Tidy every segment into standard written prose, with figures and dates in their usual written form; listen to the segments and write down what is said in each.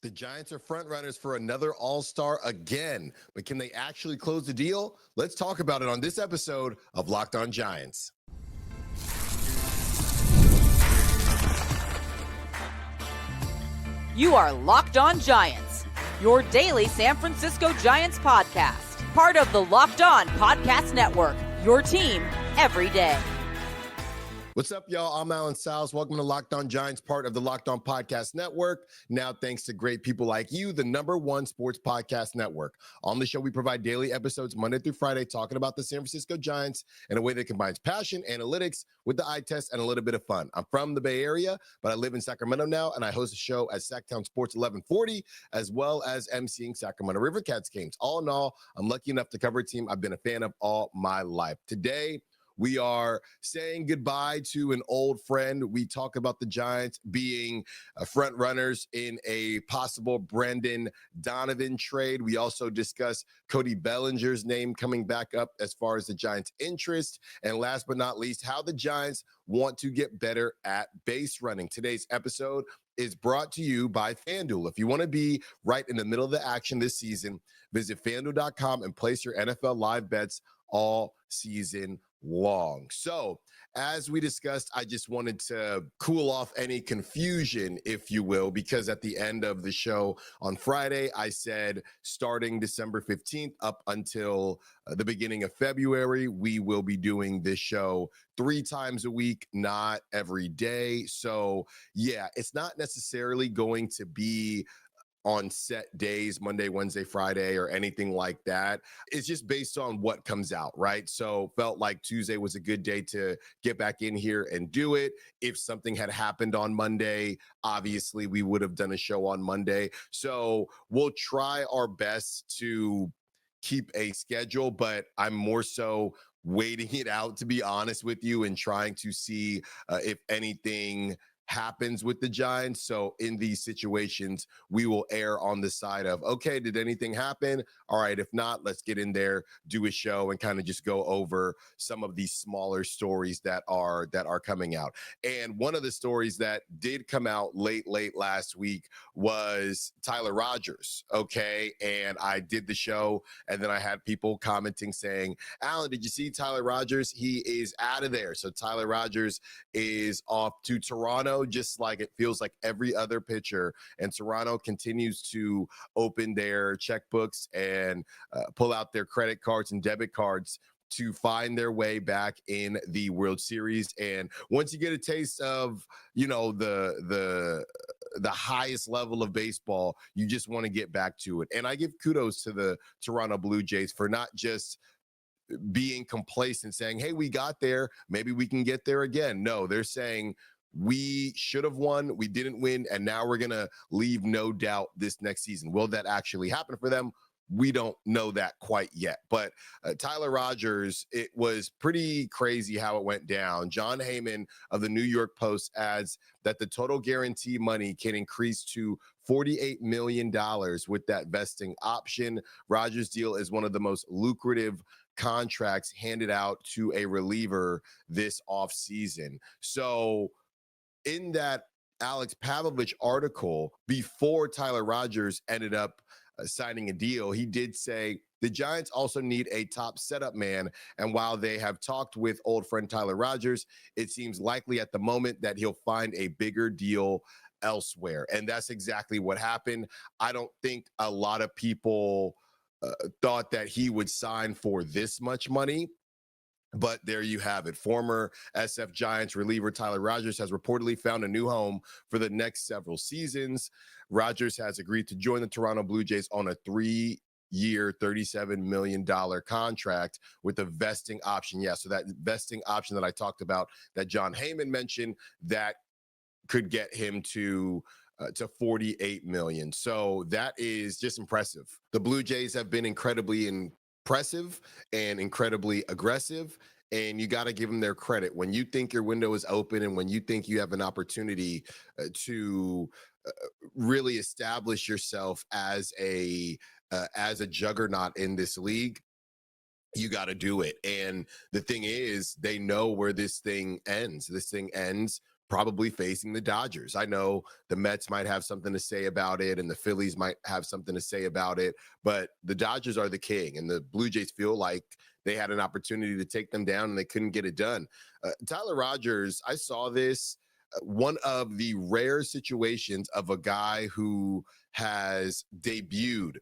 The Giants are front runners for another all-star again, but can they actually close the deal? Let's talk about it on this episode of Locked On Giants. You are Locked On Giants, your daily San Francisco Giants podcast, part of the Locked On Podcast Network, your team every day. What's up, y'all? I'm Alan Salz. Welcome to Locked On Giants, part of the Locked On Podcast Network. Now, thanks to great people like you, the #1 sports podcast network. On the show, we provide daily episodes Monday through Friday talking about the San Francisco Giants in a way that combines passion, analytics with the eye test, and a little bit of fun. I'm from the Bay Area, but I live in Sacramento now, and I host a show at Sacktown Sports 1140, as well as emceeing Sacramento River Cats games. All in all, I'm lucky enough to cover a team I've been a fan of all my life. Today, we are saying goodbye to an old friend. We talk about the Giants being front runners in a possible Brendan Donovan trade. We also discuss Cody Bellinger's name coming back up as far as the Giants' interest. And last but not least, how the Giants want to get better at base running. Today's episode is brought to you by FanDuel. If you want to be right in the middle of the action this season, visit FanDuel.com and place your NFL live bets all season long. So, as we discussed, I just wanted to cool off any confusion, if you will, because at the end of the show on Friday, I said starting December 15th up until the beginning of February, we will be doing this show 3 times a week, not every day. So, yeah, it's not necessarily going to be on set days, Monday, Wednesday, Friday, or anything like that. It's just based on what comes out, right? So felt like Tuesday was a good day to get back in here and do it. If something had happened on Monday, obviously we would have done a show on Monday. So we'll try our best to keep a schedule, but I'm more so waiting it out, to be honest with you, and trying to see if anything happens with the Giants. So in these situations, we will err on the side of, okay, did anything happen? All right, if not, let's get in there, do a show, and kind of just go over some of these smaller stories that are coming out. And one of the stories that did come out late last week was Tyler Rogers. Okay, and I did the show, and then I had people commenting saying, Alan, did you see Tyler Rogers? He is out of there. So Tyler Rogers is off to Toronto, just like it feels like every other pitcher. And Toronto continues to open their checkbooks and pull out their credit cards and debit cards to find their way back in the World Series. And once you get a taste of, the highest level of baseball, you just want to get back to it. And I give kudos to the Toronto Blue Jays for not just being complacent, saying, hey, we got there, maybe we can get there again. No, they're saying we should have won, we didn't win, and now we're going to leave no doubt this next season. Will that actually happen for them? We don't know that quite yet. But Tyler Rogers, it was pretty crazy how it went down. John Heyman of the New York Post adds that the total guarantee money can increase to $48 million with that vesting option. Rogers' deal is one of the most lucrative contracts handed out to a reliever this offseason. So in that Alex Pavlovich article, before Tyler Rogers ended up signing a deal, he did say the Giants also need a top setup man. And while they have talked with old friend Tyler Rogers, it seems likely at the moment that he'll find a bigger deal elsewhere. And that's exactly what happened. I don't think a lot of people thought that he would sign for this much money. But there you have it. Former sfgiants reliever Tyler Rogers has reportedly found a new home for the next several seasons. Rogers has agreed to join the Toronto Blue Jays on a 3-year, $37 million contract with a vesting option. Yeah, so that vesting option that I talked about that John Heyman mentioned, that could get him to $48 million. So that is just impressive. The Blue Jays have been incredibly impressive and incredibly aggressive, and you got to give them their credit. When you think your window is open and when you think you have an opportunity to really establish yourself as a juggernaut in this league, you got to do it. And the thing is, they know where this thing ends. This thing ends probably facing the Dodgers. I know the Mets might have something to say about it and the Phillies might have something to say about it, but the Dodgers are the king, and the Blue Jays feel like they had an opportunity to take them down and they couldn't get it done. Tyler Rogers, I saw this. One of the rare situations of a guy who has debuted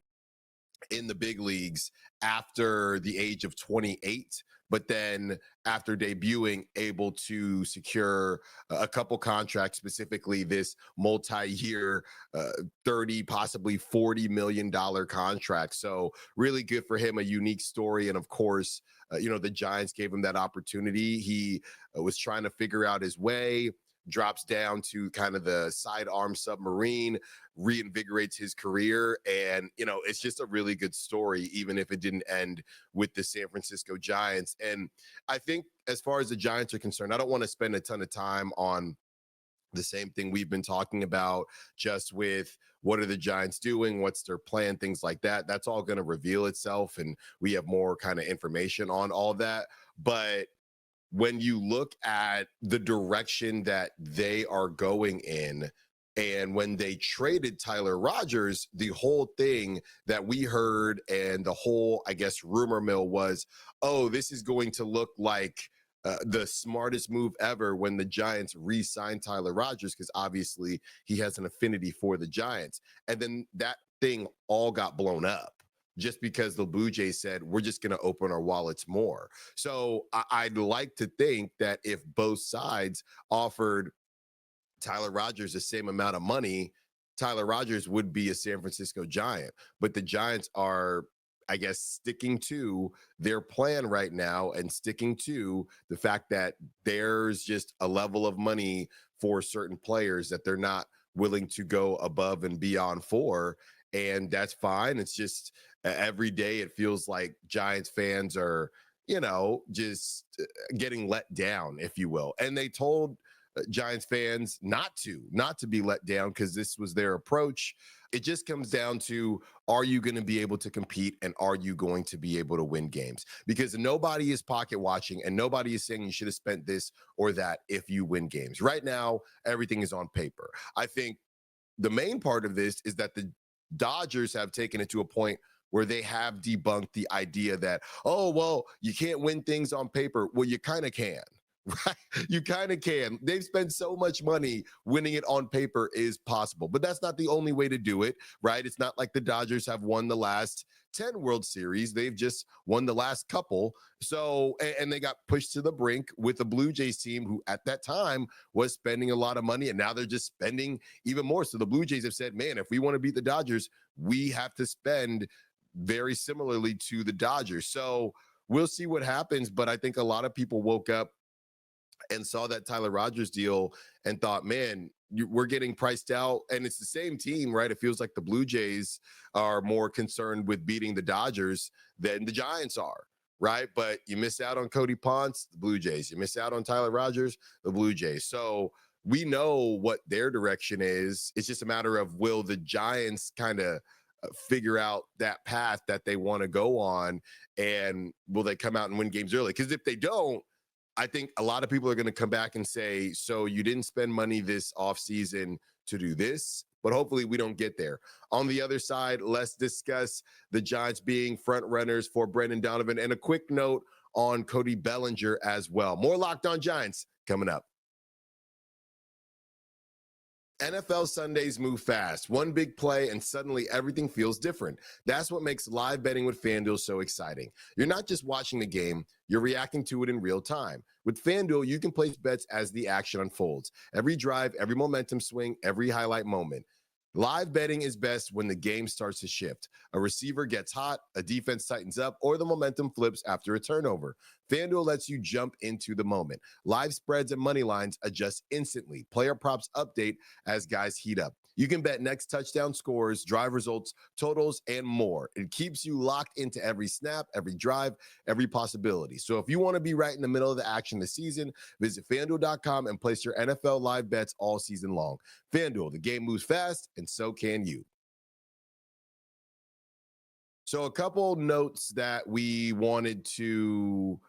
in the big leagues after the age of 28, but then after debuting, able to secure a couple contracts, specifically this multi-year, 30, possibly $40 million contract. So really good for him, a unique story. And of course, the Giants gave him that opportunity. He was trying to figure out his way, drops down to kind of the sidearm submarine, reinvigorates his career. And, it's just a really good story, even if it didn't end with the San Francisco Giants. And I think as far as the Giants are concerned, I don't want to spend a ton of time on the same thing we've been talking about, just with what are the Giants doing, what's their plan, things like that. That's all going to reveal itself, and we have more kind of information on all of that. But when you look at the direction that they are going in, and when they traded Tyler Rogers, the whole thing that we heard and the whole, I guess, rumor mill was, oh, this is going to look like the smartest move ever when the Giants re-signed Tyler Rogers, because obviously he has an affinity for the Giants. And then that thing all got blown up just because the Blue Jays said, we're just going to open our wallets more. So I'd like to think that if both sides offered Tyler Rogers the same amount of money, Tyler Rogers would be a San Francisco Giant. But the Giants are, I guess, sticking to their plan right now and sticking to the fact that there's just a level of money for certain players that they're not willing to go above and beyond for. And that's fine. It's just every day it feels like Giants fans are, just getting let down, if you will. And they told Giants fans not to be let down, because this was their approach. It just comes down to, are you going to be able to compete, and are you going to be able to win games? Because nobody is pocket watching and nobody is saying you should have spent this or that if you win games. Right now, everything is on paper. I think the main part of this is that the Dodgers have taken it to a point where they have debunked the idea that, oh, well, you can't win things on paper. Well, you kind of can. Right? You kind of can. They've spent so much money. Winning it on paper is possible, but that's not the only way to do it, right? It's not like the Dodgers have won the last 10 World Series. They've just won the last couple. So, and they got pushed to the brink with the Blue Jays team, who at that time was spending a lot of money, and now they're just spending even more. So the Blue Jays have said, man, if we want to beat the Dodgers, we have to spend very similarly to the Dodgers. So we'll see what happens. But I think a lot of people woke up and saw that Tyler Rogers deal and thought, man, we're getting priced out. And it's the same team, right? It feels like the Blue Jays are more concerned with beating the Dodgers than the Giants are, right? But you miss out on Cody Ponce, the Blue Jays. You miss out on Tyler Rogers, the Blue Jays. So we know what their direction is. It's just a matter of, will the Giants kind of figure out that path that they want to go on, and will they come out and win games early? Because if they don't, I think a lot of people are going to come back and say, so you didn't spend money this offseason to do this, but hopefully we don't get there. On the other side, let's discuss the Giants being front runners for Brendan Donovan, and a quick note on Cody Bellinger as well. More Locked On Giants coming up. NFL Sundays move fast. One big play and suddenly everything feels different. That's what makes live betting with FanDuel so exciting. You're not just watching the game, you're reacting to it in real time. With FanDuel, you can place bets as the action unfolds. Every drive, every momentum swing, every highlight moment. Live betting is best when the game starts to shift. A receiver gets hot, a defense tightens up, or the momentum flips after a turnover. FanDuel lets you jump into the moment. Live spreads and money lines adjust instantly. Player props update as guys heat up. You can bet next touchdown scores, drive results, totals, and more. It keeps you locked into every snap, every drive, every possibility. So if you want to be right in the middle of the action this season, visit FanDuel.com and place your NFL live bets all season long. FanDuel, the game moves fast, and so can you. So a couple notes that we wanted to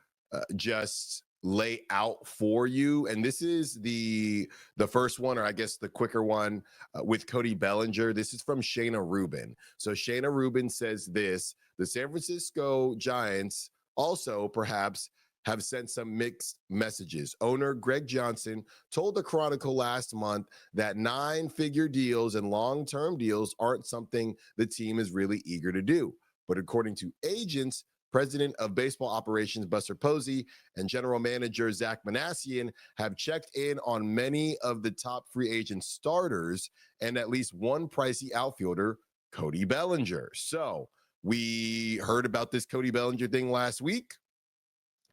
just lay out for you, and this is the first one, or I guess the quicker one, with Cody Bellinger. This is from Shayna Rubin. So Shayna Rubin says this: the San Francisco Giants also perhaps have sent some mixed messages. Owner Greg Johnson told the Chronicle last month that 9-figure deals and long-term deals aren't something the team is really eager to do. But according to agents, President of Baseball Operations Buster Posey and General Manager Zach Manassian have checked in on many of the top free agent starters and at least one pricey outfielder, Cody Bellinger. So we heard about this Cody Bellinger thing last week.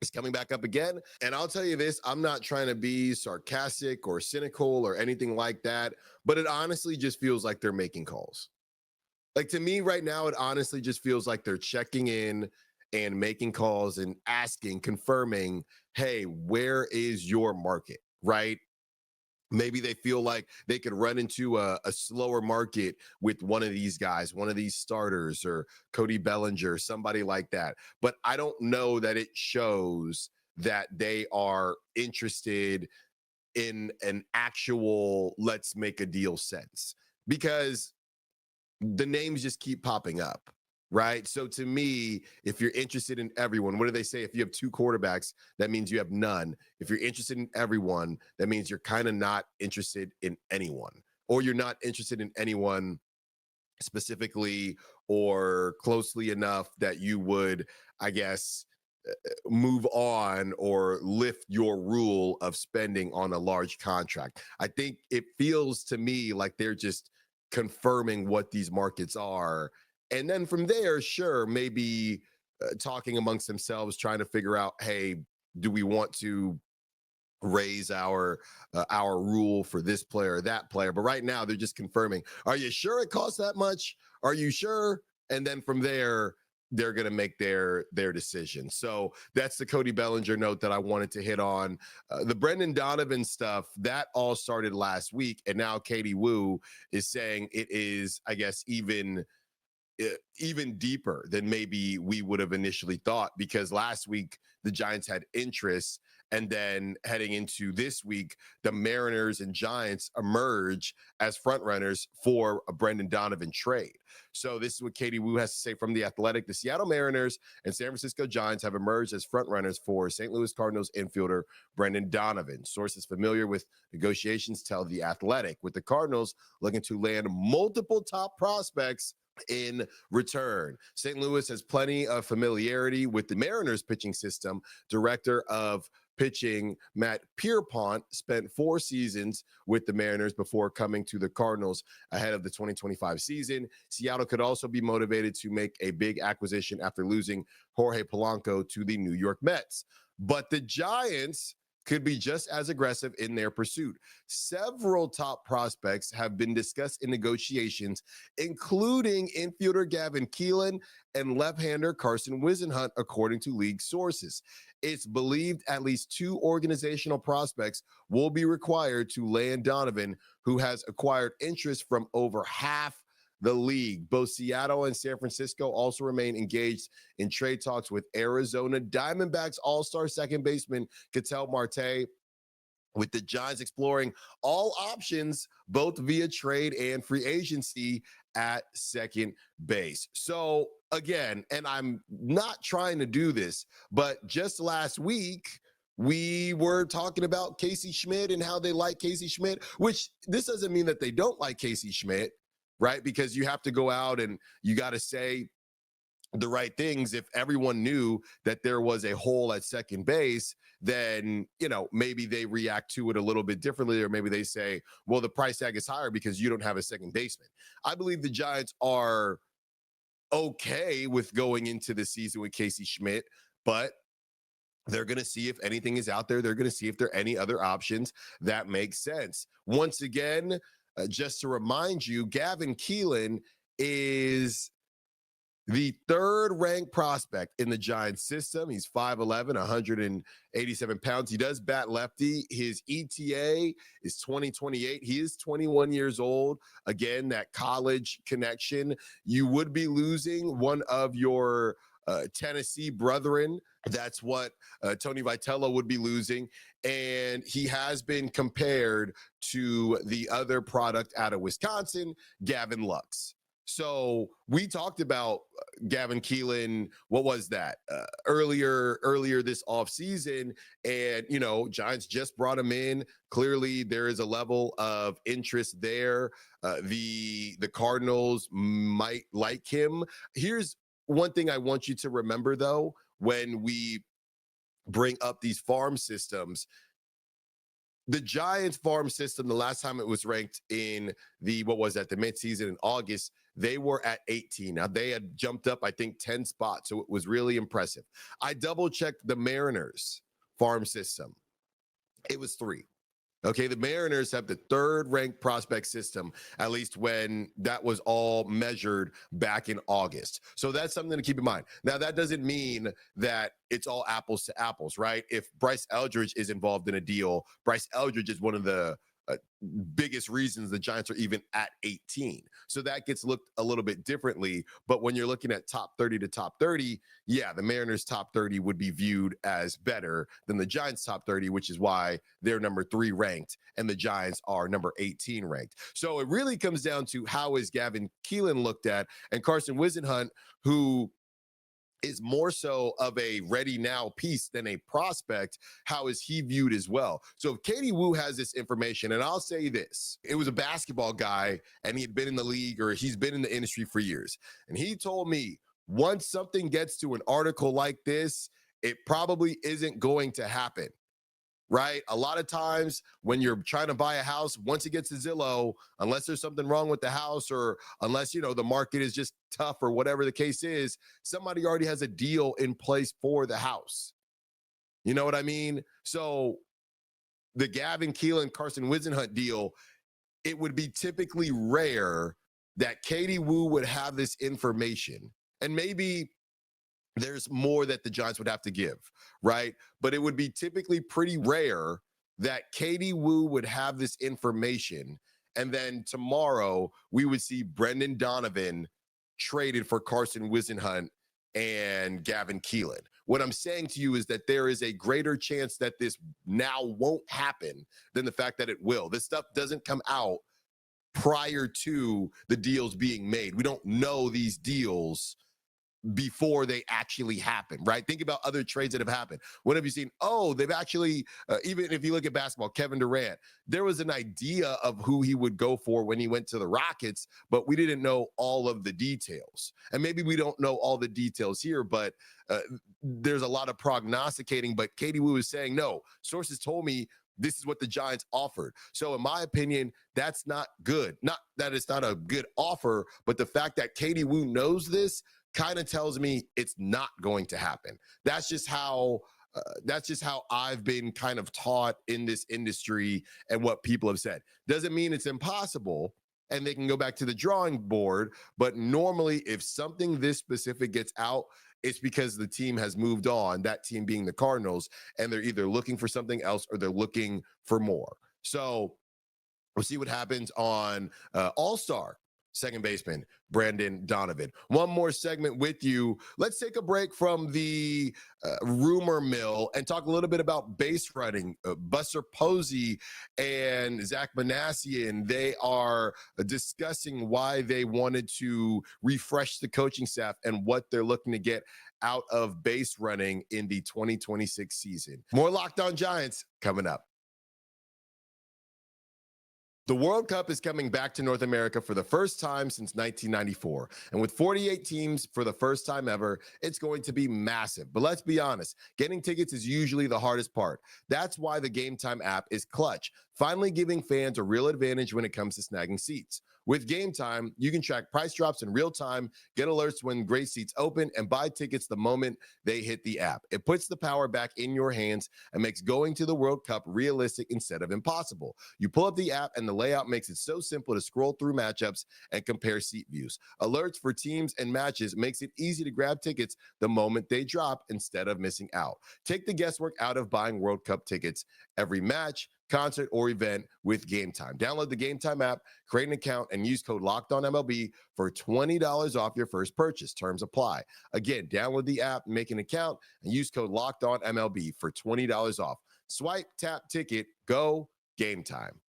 It's coming back up again. And I'll tell you this, I'm not trying to be sarcastic or cynical or anything like that, but it honestly just feels like they're making calls. Like, to me right now, it honestly just feels like they're checking in and making calls and asking, confirming, hey, where is your market, right? Maybe they feel like they could run into a slower market with one of these guys, one of these starters, or Cody Bellinger, somebody like that. But I don't know that it shows that they are interested in an actual let's make a deal sense, because the names just keep popping up, right? So to me, if you're interested in everyone, what do they say? If you have two quarterbacks, that means you have none. If you're interested in everyone, that means you're kind of not interested in anyone, or you're not interested in anyone specifically or closely enough that you would, I guess, move on or lift your rule of spending on a large contract. I think it feels to me like they're just confirming what these markets are. And then from there, sure, maybe talking amongst themselves, trying to figure out, hey, do we want to raise our rule for this player or that player? But right now they're just confirming, are you sure it costs that much? Are you sure? And then from there, they're going to make their decision. So that's the Cody Bellinger note that I wanted to hit on. The Brendan Donovan stuff, that all started last week, and now Katie Woo is saying it is, I guess, even deeper than maybe we would have initially thought, because last week the Giants had interest, and then heading into this week, the Mariners and Giants emerge as frontrunners for a Brendan Donovan trade. So this is what Katie Woo has to say from The Athletic. The Seattle Mariners and San Francisco Giants have emerged as frontrunners for St. Louis Cardinals infielder Brendan Donovan. Sources familiar with negotiations tell The Athletic, with the Cardinals looking to land multiple top prospects in return. St. Louis has plenty of familiarity with the Mariners pitching system. Director of pitching Matt Pierpont spent 4 seasons with the Mariners before coming to the Cardinals ahead of the 2025 season. Seattle could also be motivated to make a big acquisition after losing Jorge Polanco to the New York Mets. But the Giants could be just as aggressive in their pursuit. Several top prospects have been discussed in negotiations, including infielder Gavin Keelan and left-hander Carson Wisenhunt, according to league sources. It's believed at least 2 organizational prospects will be required to land Donovan, who has acquired interest from over half the league. Both Seattle and San Francisco also remain engaged in trade talks with Arizona Diamondbacks all-star second baseman Ketel Marte, with the Giants exploring all options, both via trade and free agency at second base. So again, and I'm not trying to do this, but just last week, we were talking about Casey Schmidt and how they like Casey Schmidt, which this doesn't mean that they don't like Casey Schmidt, right? Because you have to go out and you got to say the right things. If everyone knew that there was a hole at second base, then, maybe they react to it a little bit differently, or maybe they say, well, the price tag is higher because you don't have a second baseman. I believe the Giants are okay with going into the season with Casey Schmidt, but they're going to see if anything is out there. They're going to see if there are any other options that make sense. Once again, just to remind you, Gavin Keelan is the 3rd ranked prospect in the Giants system. He's 5'11", 187 pounds. He does bat lefty. His ETA is 2028. He is 21 years old. Again, that college connection. You would be losing one of your Tennessee brethren. That's what Tony Vitello would be losing. And he has been compared to the other product out of Wisconsin, Gavin Lux. So we talked about Gavin Keelan, what was that, earlier this offseason. And, you know, Giants just brought him in. Clearly, there is a level of interest there. The Cardinals might like him. Here's one thing I want you to remember, though, when we bring up these farm systems. The Giants farm system, the last time it was ranked in the midseason in August, they were at 18. Now they had jumped up, I think, 10 spots. So it was really impressive. I double checked the Mariners farm system. It was 3. Okay, the Mariners have the 3rd ranked prospect system, at least when that was all measured back in August. So that's something to keep in mind. Now, that doesn't mean that it's all apples to apples, right? If Bryce Eldridge is involved in a deal, Bryce Eldridge is one of the biggest reasons the Giants are even at 18. So that gets looked a little bit differently. But when you're looking at top 30 to top 30, yeah, the Mariners top 30 would be viewed as better than the Giants top 30, which is why they're number 3 ranked and the Giants are number 18 ranked. So it really comes down to how is Gavin Keelan looked at, and Carson Whisenhunt, who is more so of a ready now piece than a prospect. How is he viewed as well? So if Katie Woo has this information, and I'll say this, it was a basketball guy and he had been in the league, or he's been in the industry for years. And he told me once something gets to an article like this, it probably isn't going to happen. Right? A lot of times when you're trying to buy a house, once it gets to Zillow, unless there's something wrong with the house, or unless, you know, the market is just tough or whatever the case is, somebody already has a deal in place for the house. You know what I mean? So the Gavin Keelan, Carson Whisenhunt deal, it would be typically rare that Katie Woo would have this information. And maybe there's more that the Giants would have to give, right? But it would be typically pretty rare that Katie Woo would have this information, and then tomorrow we would see Brendan Donovan traded for Carson Whisenhunt and Gavin Keelan. What I'm saying to you is that there is a greater chance that this now won't happen than the fact that it will. This stuff doesn't come out prior to the deals being made. We don't know these deals before they actually happen, right? Think about other trades that have happened. What have you seen? Oh, they've actually, even if you look at basketball, Kevin Durant, there was an idea of who he would go for when he went to the Rockets, but we didn't know all of the details. And maybe we don't know all the details here, but there's a lot of prognosticating. But Katie Woo is saying, no, sources told me this is what the Giants offered. So in my opinion, that's not good. Not that it's not a good offer, but the fact that Katie Woo knows this kind of tells me it's not going to happen. That's just how I've been kind of taught in this industry and what people have said. Doesn't mean it's impossible and they can go back to the drawing board, but normally if something this specific gets out, it's because the team has moved on, that team being the Cardinals, and they're either looking for something else or they're looking for more. So we'll see what happens on All-Star second baseman Brendan Donovan. One more segment with you. Let's take a break from the rumor mill and talk a little bit about base running. Buster Posey and Zach Manassian, they are discussing why they wanted to refresh the coaching staff and what they're looking to get out of base running in the 2026 season. More Locked On Giants coming up. The World Cup is coming back to North America for the first time since 1994. And with 48 teams for the first time ever, it's going to be massive. But let's be honest, getting tickets is usually the hardest part. That's why the Game Time app is clutch, finally giving fans a real advantage when it comes to snagging seats. With Game Time, you can track price drops in real time, get alerts when great seats open, and buy tickets the moment they hit the app. It puts the power back in your hands and makes going to the World Cup realistic instead of impossible. You pull up the app and the layout makes it so simple to scroll through matchups and compare seat views. Alerts for teams and matches makes it easy to grab tickets the moment they drop instead of missing out. Take the guesswork out of buying World Cup tickets. Every match, concert, or event with Game Time. Download the Game Time app, create an account, and use code LOCKEDONMLB for $20 off your first purchase. Terms apply. Again, download the app, make an account, and use code LOCKEDONMLB for $20 off. Swipe, tap, ticket, go, Game Time.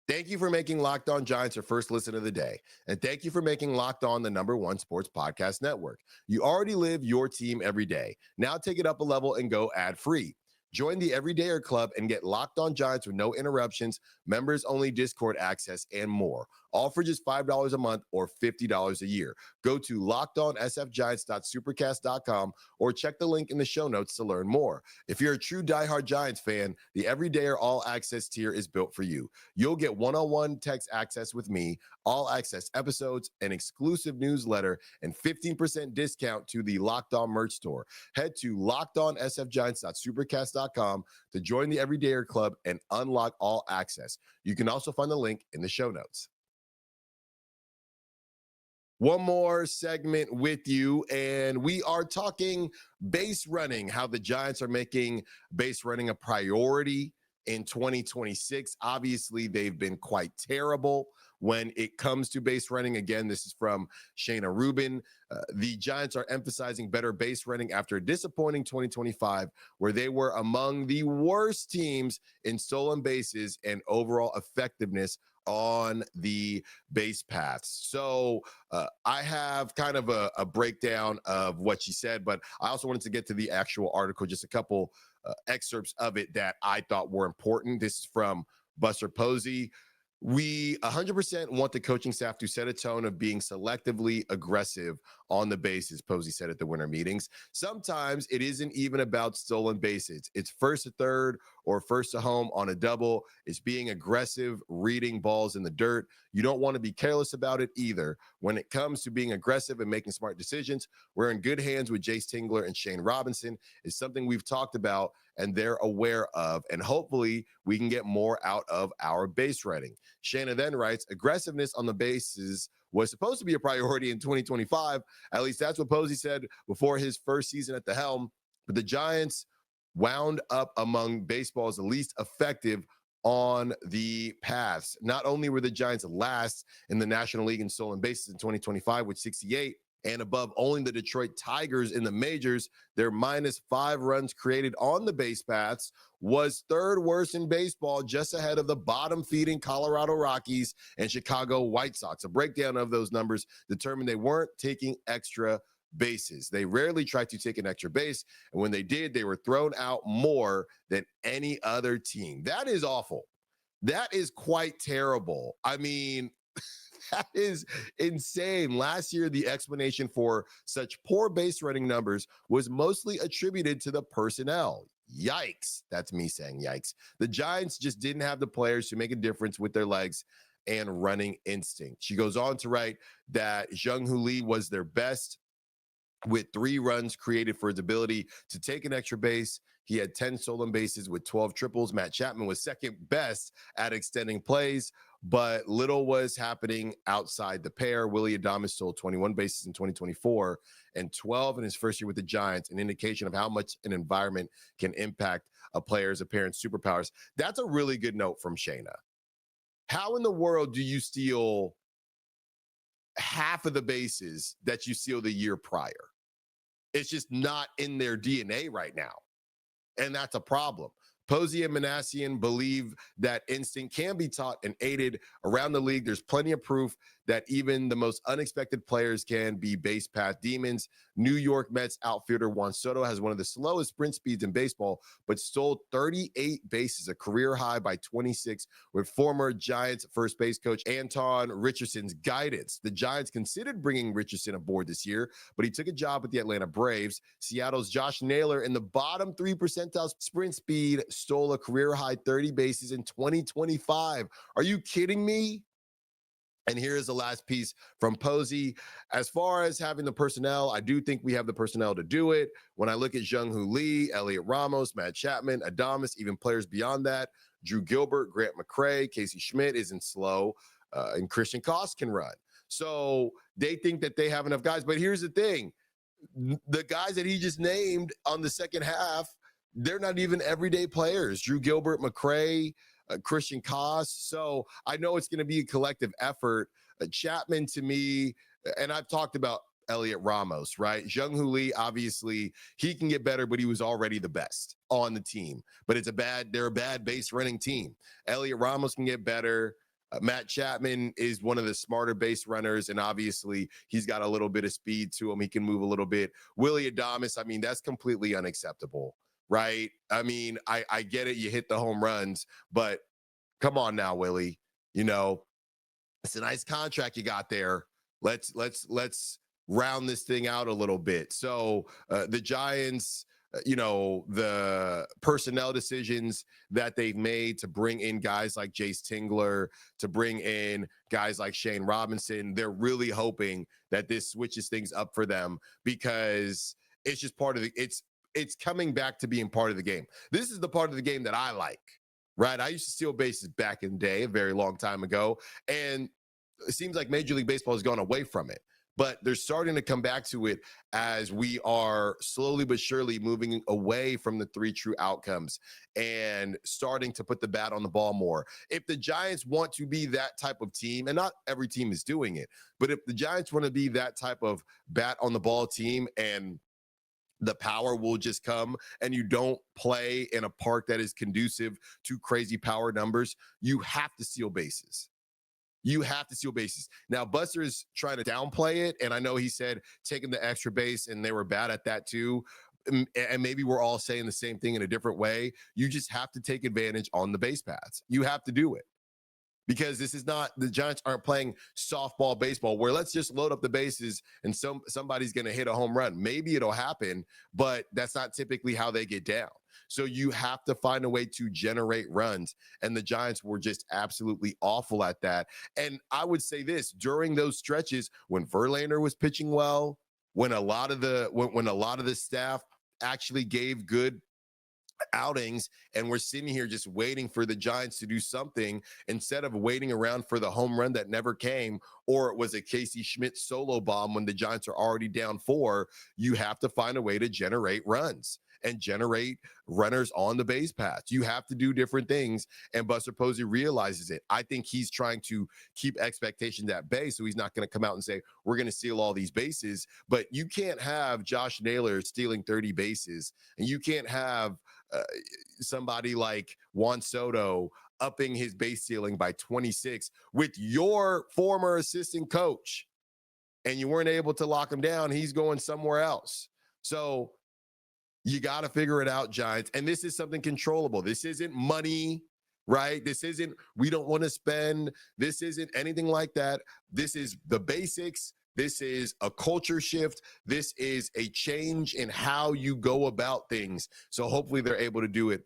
Thank you for making Locked On Giants your first listen of the day. And thank you for making Locked On the #1 sports podcast network. You already live your team every day. Now take it up a level and go ad-free. Join the Everydayer Club and get Locked On Giants with no interruptions, members-only Discord access, and more. All for just $5 a month or $50 a year. Go to lockedonsfgiants.supercast.com or check the link in the show notes to learn more. If you're a true diehard Giants fan, the Everydayer All Access tier is built for you. You'll get one-on-one text access with me, all access episodes, an exclusive newsletter, and 15% discount to the Locked On merch store. Head to lockedonsfgiants.supercast.com to join the Everydayer Club and unlock all access. You can also find the link in the show notes. One more segment with you, and we are talking base running, how the Giants are making base running a priority in 2026. Obviously, they've been quite terrible when it comes to base running. Again, this is from Shayna Rubin. The Giants are emphasizing better base running after a disappointing 2025, where they were among the worst teams in stolen bases and overall effectiveness on the base paths. So I have kind of a breakdown of what she said, but I also wanted to get to the actual article, just a couple excerpts of it that I thought were important. This is from Buster Posey. We 100% want the coaching staff to set a tone of being selectively aggressive on the bases, Posey said at the winter meetings. Sometimes it isn't even about stolen bases. It's first to third or first to home on a double. It's being aggressive, reading balls in the dirt. You don't want to be careless about it either. When it comes to being aggressive and making smart decisions, we're in good hands with Jace Tingler and Shane Robinson. It's something we've talked about and they're aware of, and hopefully we can get more out of our base running. Shayna then writes, aggressiveness on the bases was supposed to be a priority in 2025. At least that's what Posey said before his first season at the helm. But the Giants wound up among baseball's least effective on the paths. Not only were the Giants last in the National League in stolen bases in 2025 with 68, and above only the Detroit Tigers in the majors, their -5 runs created on the base paths was third worst in baseball, just ahead of the bottom-feeding Colorado Rockies and Chicago White Sox. A breakdown of those numbers determined they weren't taking extra bases. They rarely tried to take an extra base, and when they did, they were thrown out more than any other team. That is awful. That is quite terrible. I mean, that is insane. Last year, the explanation for such poor base running numbers was mostly attributed to the personnel. Yikes. That's me saying yikes. The Giants just didn't have the players to make a difference with their legs and running instinct. She goes on to write that Jung-Hoo Lee was their best with 3 runs created for his ability to take an extra base. He had 10 stolen bases with 12 triples. Matt Chapman was second best at extending plays, but little was happening outside the pair. Willy Adames stole 21 bases in 2024 and 12 in his first year with the Giants, an indication of how much an environment can impact a player's apparent superpowers. That's a really good note from Shayna. How in the world do you steal half of the bases that you steal the year prior? It's just not in their DNA right now. And that's a problem. Posey and Manassian believe that instinct can be taught and aided around the league. There's plenty of proof that even the most unexpected players can be base path demons. New York Mets outfielder Juan Soto has one of the slowest sprint speeds in baseball, but stole 38 bases, a career high by 26, with former Giants first base coach Anton Richardson's guidance. The Giants considered bringing Richardson aboard this year, but he took a job with the Atlanta Braves. Seattle's Josh Naylor, in the bottom 3 percentile sprint speed, stole a career high 30 bases in 2025. Are you kidding me? And here's the last piece from Posey. As far as having the personnel, I do think we have the personnel to do it. When I look at Jung-Hoo Lee, Elliot Ramos, Matt Chapman, Adames, even players beyond that, Drew Gilbert, Grant McCray, Casey Schmidt isn't slow, and Christian Koss can run. So they think that they have enough guys. But here's the thing. The guys that he just named on the second half, they're not even everyday players. Drew Gilbert, McCray, Christian Koss. So I know it's going to be a collective effort. Chapman, to me, and I've talked about Elliot Ramos, right? Jung Hoo Lee, obviously, he can get better, but he was already the best on the team. But they're a bad base running team. Elliot Ramos can get better. Matt Chapman is one of the smarter base runners, and obviously he's got a little bit of speed to him. He can move a little bit. Willie Adames, I mean, that's completely unacceptable, right? I mean, I get it. You hit the home runs, but come on now, Willie. You know, it's a nice contract you got there. Let's round this thing out a little bit. So the Giants, the personnel decisions that they've made to bring in guys like Jace Tingler, to bring in guys like Shane Robinson, they're really hoping that this switches things up for them, because it's just part of it's coming back to being part of the game. This is the part of the game that I like, right? I used to steal bases back in the day, a very long time ago, and it seems like Major League Baseball has gone away from it. But they're starting to come back to it as we are slowly but surely moving away from the three true outcomes and starting to put the bat on the ball more. If the Giants want to be that type of team, and not every team is doing it, but if the Giants want to be that type of bat on the ball team, and the power will just come, and you don't play in a park that is conducive to crazy power numbers, you have to steal bases. You have to steal bases. Now, Buster is trying to downplay it, and I know he said taking the extra base, and they were bad at that too. And maybe we're all saying the same thing in a different way. You just have to take advantage on the base paths. You have to do it, because this is not, the Giants aren't playing softball baseball where let's just load up the bases and somebody's going to hit a home run. Maybe it'll happen, but that's not typically how they get down. So you have to find a way to generate runs, and the Giants were just absolutely awful at that. And I would say this, during those stretches when Verlander was pitching well, when a lot of the staff actually gave good outings, and we're sitting here just waiting for the Giants to do something instead of waiting around for the home run that never came, or it was a Casey Schmidt solo bomb when the Giants are already down 4. You have to find a way to generate runs and generate runners on the base paths. You have to do different things, and Buster Posey realizes it. I think he's trying to keep expectations at bay, so he's not going to come out and say, we're going to steal all these bases. But you can't have Josh Naylor stealing 30 bases, and you can't have somebody like Juan Soto upping his base stealing by 26 with your former assistant coach, and you weren't able to lock him down. He's going somewhere else. So you got to figure it out, Giants. And this is something controllable. This isn't money, right? This isn't, we don't want to spend. This isn't anything like that. This is the basics. This is a culture shift. This is a change in how you go about things. So hopefully they're able to do it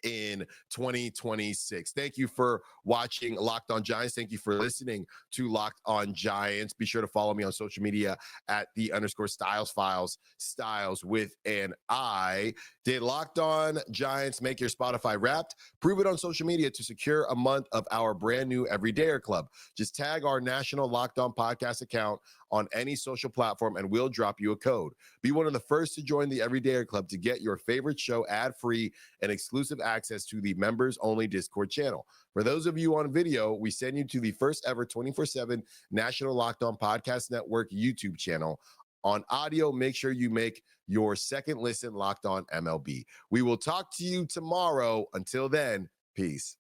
in 2026. Thank you for watching Locked On Giants. Thank you for listening to Locked On Giants. Be sure to follow me on social media at @the_Styles Files, Styles with an I. Did Locked On Giants make your Spotify Wrapped? Prove it on social media to secure a month of our brand new Everydayer Club. Just tag our national Locked On podcast account on any social platform, and we'll drop you a code. Be one of the first to join the Everydayer Club to get your favorite show ad-free and exclusive access to the members-only Discord channel. For those of you on video, we send you to the first ever 24/7 National Locked On Podcast Network YouTube channel. On audio, make sure you make your second listen Locked On MLB. We will talk to you tomorrow. Until then, peace.